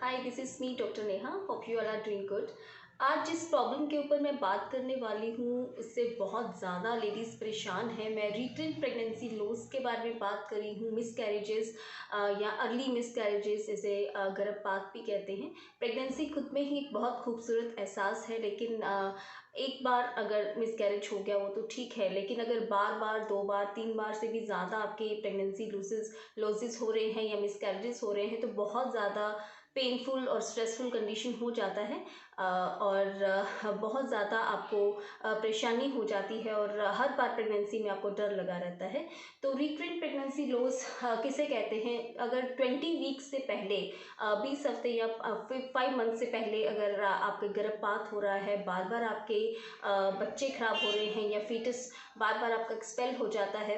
Hi, this is me doctor Neha. Hope you all are doing good. आज जिस problem के ऊपर मैं बात करने वाली हूँ उससे बहुत ज़्यादा लेडीज़ परेशान हैं। मैं रिकरेंट प्रेगनेंसी लॉस के बारे में बात कर रही हूँ। मिसकैरेजेस या अर्ली मिसकैरेजेस, इसे गर्भपात भी कहते हैं। प्रेगनेंसी खुद में ही एक बहुत खूबसूरत एहसास है, लेकिन एक बार अगर मिसकैरेज हो गया वो तो ठीक है, लेकिन अगर बार बार 2 बार 3 बार से भी ज़्यादा आपके प्रेगनेंसी लॉसेस हो रहे हैं या मिसकैरेजेस हो रहे हैं तो बहुत ज़्यादा पेनफुल और स्ट्रेसफुल कंडीशन हो जाता है। और बहुत ज़्यादा आपको परेशानी हो जाती है और हर बार प्रेगनेंसी में आपको डर लगा रहता है। तो रिकरेंट प्रेगनेंसी लॉस किसे कहते हैं? अगर 20 वीक्स से पहले 20 हफ्ते या 5 मंथ से पहले अगर आपके गर्भपात हो रहा है, बार बार आपके बच्चे खराब हो रहे हैं या फीटस बार बार आपका एक्सपेल हो जाता है,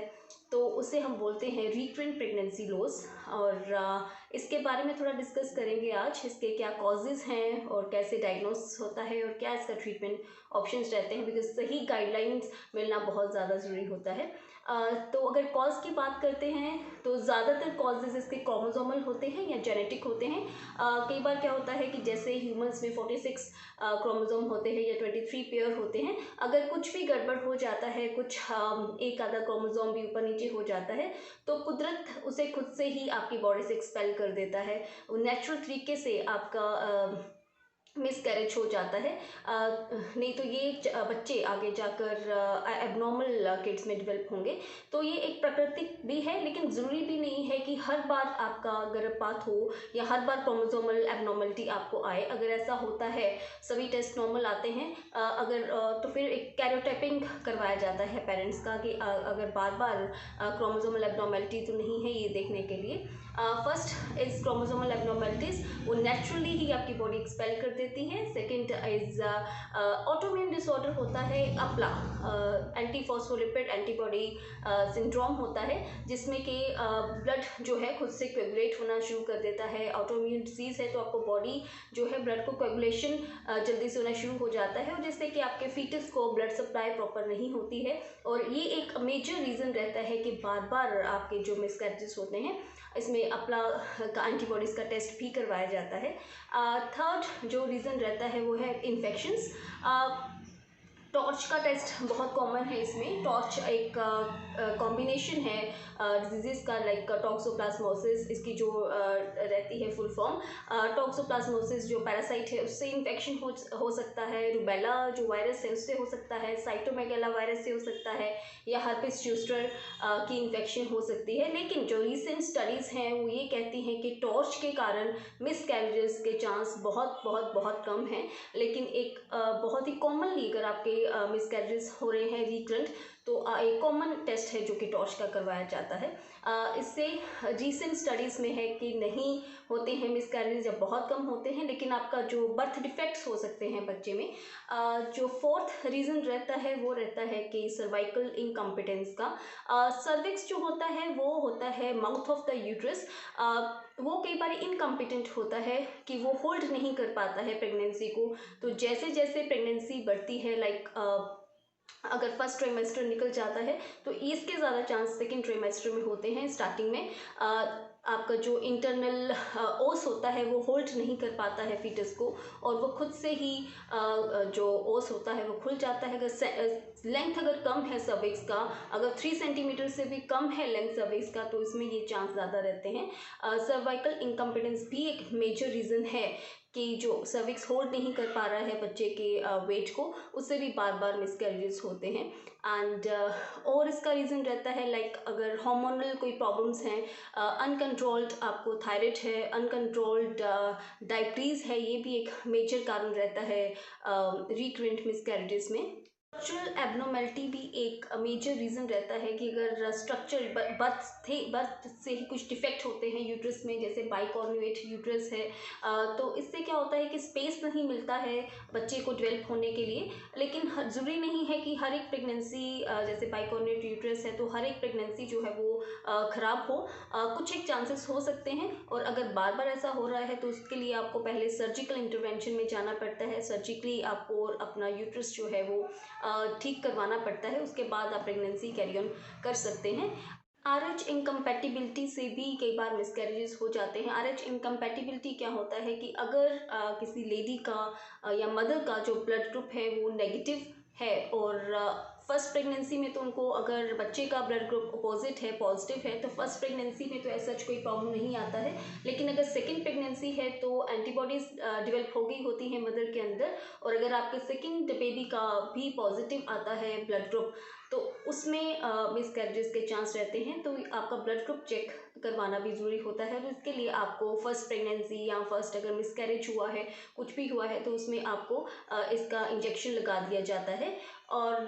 तो उसे हम बोलते हैं रिकरेंट प्रेगनेंसी लॉस। और इसके बारे में थोड़ा डिस्कस करेंगे आज। इसके क्या कॉजेज़ हैं और कैसे डायग्नोस होता है और क्या इसका ट्रीटमेंट ऑप्शंस रहते हैं, बिकॉज सही गाइडलाइंस मिलना बहुत ज़्यादा ज़रूरी होता है। तो अगर कॉज की बात करते हैं तो ज़्यादातर कॉजेज़ इसके क्रोमोसोमल होते हैं या जेनेटिक होते हैं। कई बार क्या होता है कि जैसे ह्यूमंस में 46 क्रोमोसोम होते हैं या 23 पेयर होते हैं। अगर कुछ भी गड़बड़ हो जाता है, कुछ एक आधा क्रोमोसोम भी ऊपर नीचे हो जाता है, तो कुदरत उसे खुद से ही आपकी बॉडी से एक्सपेल कर देता है। नेचुरल तरीके से आपका मिसकैरेज हो जाता है। नहीं तो ये बच्चे आगे जाकर एबनॉर्मल किड्स में डेवलप होंगे। तो ये एक प्राकृतिक भी है, लेकिन ज़रूरी भी नहीं है कि हर बार आपका गर्भपात हो या हर बार क्रोमोसोमल एबनॉर्मलिटी आपको आए। अगर ऐसा होता है, सभी टेस्ट नॉर्मल आते हैं, तो फिर एक कैरियोटाइपिंग करवाया जाता है पेरेंट्स का कि अगर बार बार क्रोमोसोमल एबनॉर्मलिटी तो नहीं है, ये देखने के लिए। फर्स्ट इज क्रोमोसोमल एबनॉर्मलिटीज़, वो नेचुरली ही आपकी बॉडी एक्सपेल कर देती है। सेकेंड इज ऑटोइम्यून डिसऑर्डर होता है, अपला एंटी फॉस्फोलिपिड एंटीबॉडी सिंड्रोम होता है, जिसमें कि ब्लड जो है खुद से कोएगुलेट होना शुरू कर देता है। ऑटोइम्यून डिजीज़ है तो आपको बॉडी जो है ब्लड को कोएगुलेशन जल्दी से होना शुरू हो जाता है, और जिससे कि आपके फीटस को ब्लड सप्लाई प्रॉपर नहीं होती है। और ये एक मेजर रीज़न रहता है कि बार बार आपके जो मिसकैरेजेस होते हैं, इसमें अपना का एंटीबॉडीज़ का टेस्ट भी करवाया जाता है। थर्ड जो रीज़न रहता है वो है इन्फेक्शंस। टॉर्च का टेस्ट बहुत कॉमन है इसमें। टॉर्च एक कॉम्बिनेशन है डिजीज़ का, लाइक टॉक्सोप्लाज्मोसिस इसकी जो रहती है फुल फॉर्म। टॉक्सोप्लाज्मोसिस जो पैरासाइट है उससे इन्फेक्शन हो सकता है। रूबेला जो वायरस है उससे हो सकता है। साइटोमेगाला वायरस से हो सकता है, या हर्पिस ज़ोस्टर की इन्फेक्शन हो सकती है। लेकिन जो रिसेंट स्टडीज़ हैं वो ये कहती हैं कि टॉर्च के कारण मिसकैरेजेस के चांस बहुत बहुत बहुत कम हैं। लेकिन एक बहुत ही कॉमनली अगर आपके मिसकैरेजेस हो रहे हैं रिकरेंट, तो एक कॉमन टेस्ट है जो कि टॉर्च का करवाया जाता है। इससे रीसेंट स्टडीज़ में है कि नहीं होते हैं मिसकैरेजेस या बहुत कम होते हैं, लेकिन आपका जो बर्थ डिफेक्ट्स हो सकते हैं बच्चे में। जो फोर्थ रीज़न रहता है वो रहता है कि सर्वाइकल इनकम्पिटेंस का। सर्विक्स जो होता है वो होता है माउथ ऑफ द यूट्रस। वो कई बार इनकम्पिटेंट होता है कि वो होल्ड नहीं कर पाता है प्रेगनेंसी को। तो जैसे जैसे प्रेगनेंसी बढ़ती है, लाइक अगर फर्स्ट ट्राइमेस्टर निकल जाता है तो इसके ज़्यादा चांस सेकेंड ट्राइमेस्टर में होते हैं। स्टार्टिंग में आपका जो इंटरनल ओस होता है वो होल्ड नहीं कर पाता है फीटस को, और वो खुद से ही जो ओस होता है वो खुल जाता है। अगर लेंथ अगर कम है सर्विक्स का, अगर 3 सेंटीमीटर से भी कम है लेंथ सर्विक्स का, तो इसमें ये चांस ज़्यादा रहते हैं। सर्वाइकल इनकम्पिटेंस भी एक मेजर रीज़न है कि जो सर्विक्स होल्ड नहीं कर पा रहा है बच्चे के वेट को, उससे भी बार बार मिसकैरेजेस होते हैं। एंड और इसका रीज़न रहता है, लाइक अगर हार्मोनल कोई प्रॉब्लम्स हैं, अनकंट्रोल्ड आपको थायराइड है, अनकंट्रोल्ड डायबिटीज़ है, ये भी एक मेजर कारण रहता है रिकरेंट मिसकैरेजेस में। स्ट्रक्चरल एबनॉर्मेलिटी भी एक मेजर रीज़न रहता है कि अगर स्ट्रक्चर बर्थ से ही कुछ डिफेक्ट होते हैं यूट्रस में, जैसे बाइकॉर्नुएट यूट्रस है, तो इससे क्या होता है कि स्पेस नहीं मिलता है बच्चे को डेवलप होने के लिए। लेकिन ज़रूरी नहीं है कि हर एक प्रेगनेंसी, जैसे बाइकॉर्नुएट यूट्रस है तो हर एक प्रेगनेंसी जो है वो ख़राब हो। कुछ एक चांसेस हो सकते हैं, और अगर बार बार ऐसा हो रहा है तो उसके लिए आपको पहले सर्जिकल इंटरवेंशन में जाना पड़ता है। सर्जिकली आपको अपना यूट्रस जो है वो ठीक करवाना पड़ता है, उसके बाद आप प्रेगनेंसी कैरी ऑन कर सकते हैं। आरएच इनकम्पैटिबिलिटी से भी कई बार मिसकैरेजेस हो जाते हैं। आरएच इनकम्पैटिबिलिटी क्या होता है कि अगर किसी लेडी का या मदर का जो ब्लड ग्रुप है वो नेगेटिव है और फर्स्ट प्रेगनेंसी में तो उनको अगर बच्चे का ब्लड ग्रुप अपोजिट है, पॉजिटिव है, तो फर्स्ट प्रेगनेंसी में तो ऐसा कोई प्रॉब्लम नहीं आता है। लेकिन अगर सेकंड प्रेगनेंसी है तो एंटीबॉडीज डेवलप हो गई होती हैं मदर के अंदर, और अगर आपके सेकंड बेबी का भी पॉजिटिव आता है ब्लड ग्रुप तो उसमें मिसकैरेजेस के चांस रहते हैं। तो आपका ब्लड ग्रुप चेक करवाना भी ज़रूरी होता है। और इसके लिए आपको फर्स्ट प्रेगनेंसी या फर्स्ट अगर मिसकैरेज हुआ है, कुछ भी हुआ है, तो उसमें आपको इसका इंजेक्शन लगा दिया जाता है। और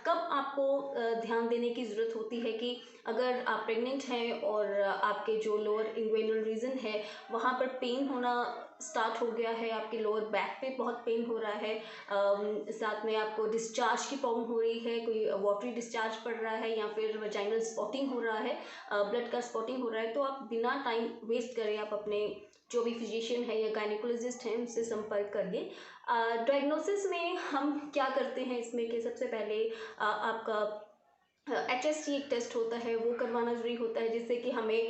कब आपको ध्यान देने की ज़रूरत होती है कि अगर आप प्रेग्नेंट हैं और आपके जो लोअर इंग्वेनल रीजन है वहाँ पर पेन होना स्टार्ट हो गया है, आपके लोअर बैक पे बहुत पेन हो रहा है, साथ में आपको डिस्चार्ज की प्रॉब्लम हो रही है, कोई वाटरी डिस्चार्ज पड़ रहा है या फिर वजाइनल स्पॉटिंग हो रहा है, ब्लड का स्पॉटिंग हो रहा है, तो आप बिना टाइम वेस्ट करें आप अपने जो भी फिजिशियन है या गायनिकोलॉजिस्ट हैं उनसे संपर्क करिए। डायग्नोसिस में हम क्या करते हैं इसमें कि सबसे पहले आपका HST एक टेस्ट होता है वो करवाना ज़रूरी होता है, जिससे कि हमें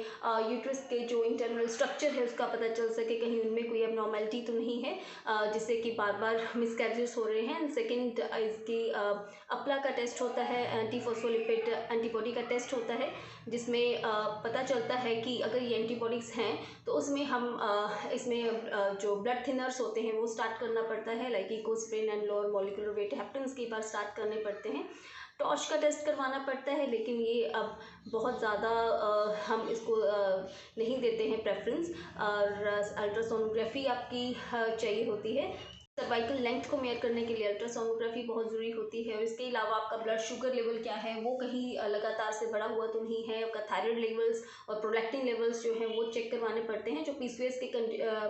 यूट्रस के जो इंटरनल स्ट्रक्चर है उसका पता चल सके कहीं उनमें कोई एबनॉर्मेलिटी तो नहीं है जिससे कि बार बार मिसकैरेजेस हो रहे हैं। एंड सेकेंड इसकी अपला का टेस्ट होता है, एंटीफॉस्फोलिपिड एंटीबॉडी का टेस्ट होता है, जिसमें पता चलता है कि अगर ये एंटीबॉडीज़ हैं तो उसमें हम इसमें जो ब्लड थिनर्स होते हैं वो स्टार्ट करना पड़ता है, like ecosprin and lower molecular weight heparins के बार स्टार्ट करने पड़ते हैं। टॉर्च का टेस्ट करवाना पड़ता है, लेकिन ये अब बहुत ज़्यादा हम इसको नहीं देते हैं प्रेफरेंस, और अल्ट्रासोनोग्राफी आपकी चाहिए होती है। सर्वाइकल लेंथ को मेयर करने के लिए अल्ट्रासोनोग्राफी बहुत ज़रूरी होती है। और इसके अलावा आपका ब्लड शुगर लेवल क्या है, वो कहीं लगातार से बढ़ा हुआ तो नहीं है, आपका थायराइड लेवल्स और प्रोलैक्टिन लेवल्स जो हैं वो चेक करवाने पड़ते हैं। जो पीसीओएस के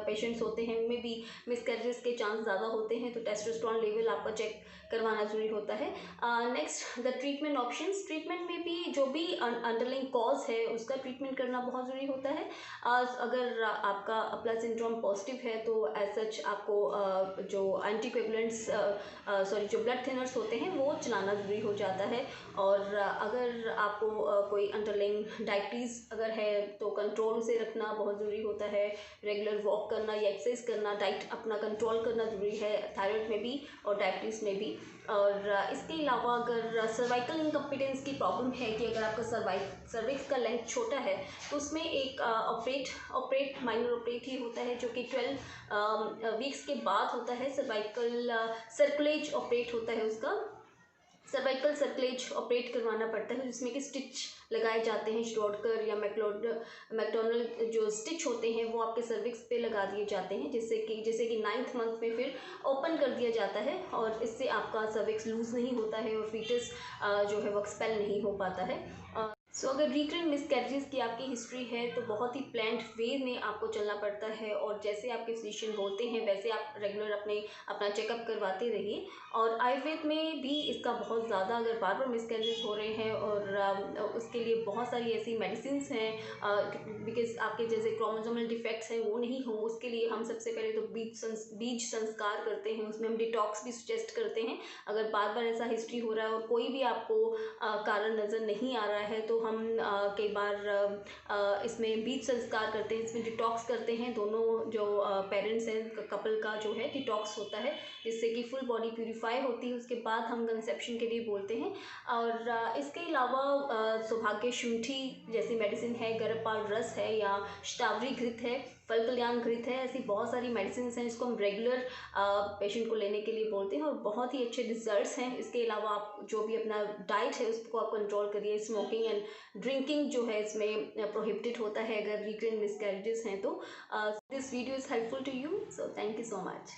पेशेंट्स होते हैं उनमें भी मिसकैरेजेस के चांस ज़्यादा होते हैं, तो टेस्टोस्टेरोन लेवल आपका चेक करवाना ज़रूरी होता है। Next the treatment options, treatment में भी जो भी अंडरलाइंग कॉज है उसका ट्रीटमेंट करना बहुत ज़रूरी होता है। अगर आपका अपला सिंड्रोम पॉजिटिव है तो एज सच आपको जो एंटीकोएगुलेंट्स जो ब्लड थिनर्स होते हैं वो चलाना ज़रूरी हो जाता है। और अगर आपको कोई अंडरलाइंग डायबिटीज़ अगर है तो कंट्रोल से रखना बहुत ज़रूरी होता है। रेगुलर वॉक करना या एक्सरसाइज करना, डाइट अपना कंट्रोल करना ज़रूरी है, थायराइड में भी और डायबिटीज़ में भी। और इसके अलावा अगर सर्वाइकल इनकम्पिटेंस की प्रॉब्लम है कि अगर आपका सर्विक्स का लेंथ छोटा है तो उसमें एक ऑपरेट माइनर ऑपरेट ही होता है जो कि 12 वीक्स के बाद होता है। सर्वाइकल सर्कुलेज ऑपरेट होता है, उसका सर्वाइकल सर्कुलेज ऑपरेट करवाना पड़ता है, जिसमें कि स्टिच लगाए जाते हैं। श्रोडकर या मैकडोनल्ड जो स्टिच होते हैं वो आपके सर्विक्स पे लगा दिए जाते हैं, जैसे कि 9th मंथ में फिर ओपन कर दिया जाता है और इससे आपका सर्विक्स लूज नहीं होता है और फीटस जो है वो एक्सपेल नहीं हो पाता है। सो अगर रिकरेंट मिसकैरेजेस की आपकी हिस्ट्री है तो बहुत ही प्लान्ड वे में आपको चलना पड़ता है, और जैसे आपके फिजिशियन बोलते हैं वैसे आप रेगुलर अपना चेकअप करवाते रहिए। और आयुर्वेद में भी इसका बहुत ज़्यादा अगर बार बार मिसकैरेजेस हो रहे हैं और उसके लिए बहुत सारी ऐसी मेडिसिन हैं, बिकॉज आपके जैसे क्रोमोसोमल डिफेक्ट्स हैं वो नहीं हो, उसके लिए हम सबसे पहले तो बीज संस्कार करते हैं, उसमें हम डिटॉक्स भी सजेस्ट करते हैं। अगर बार बार ऐसा हिस्ट्री हो रहा है और कोई भी आपको कारण नज़र नहीं आ रहा है तो हम कई बार इसमें बीज संस्कार करते हैं, इसमें डिटॉक्स करते हैं। दोनों जो पेरेंट्स हैं कपल का जो है डिटॉक्स होता है, जिससे कि फुल बॉडी प्यूरिफाई होती है, उसके बाद हम कंसेप्शन के लिए बोलते हैं। और इसके अलावा सौभाग्य शुंठी जैसी मेडिसिन है, गर्भपाल रस है या शतावरी घृत है, फल कल्याण घृत है, ऐसी बहुत सारी मेडिसिन हैं जिसको हम रेगुलर पेशेंट को लेने के लिए बोलते हैं और बहुत ही अच्छे रिजल्ट्स हैं। इसके अलावा आप जो भी अपना डाइट है उसको आप कंट्रोल करिए। स्मोकिंग एंड ड्रिंकिंग जो है इसमें प्रोहिबिटेड होता है अगर रिकरेंट मिसकैरेजेस हैं तो। This video is helpful to you, so thank you so much.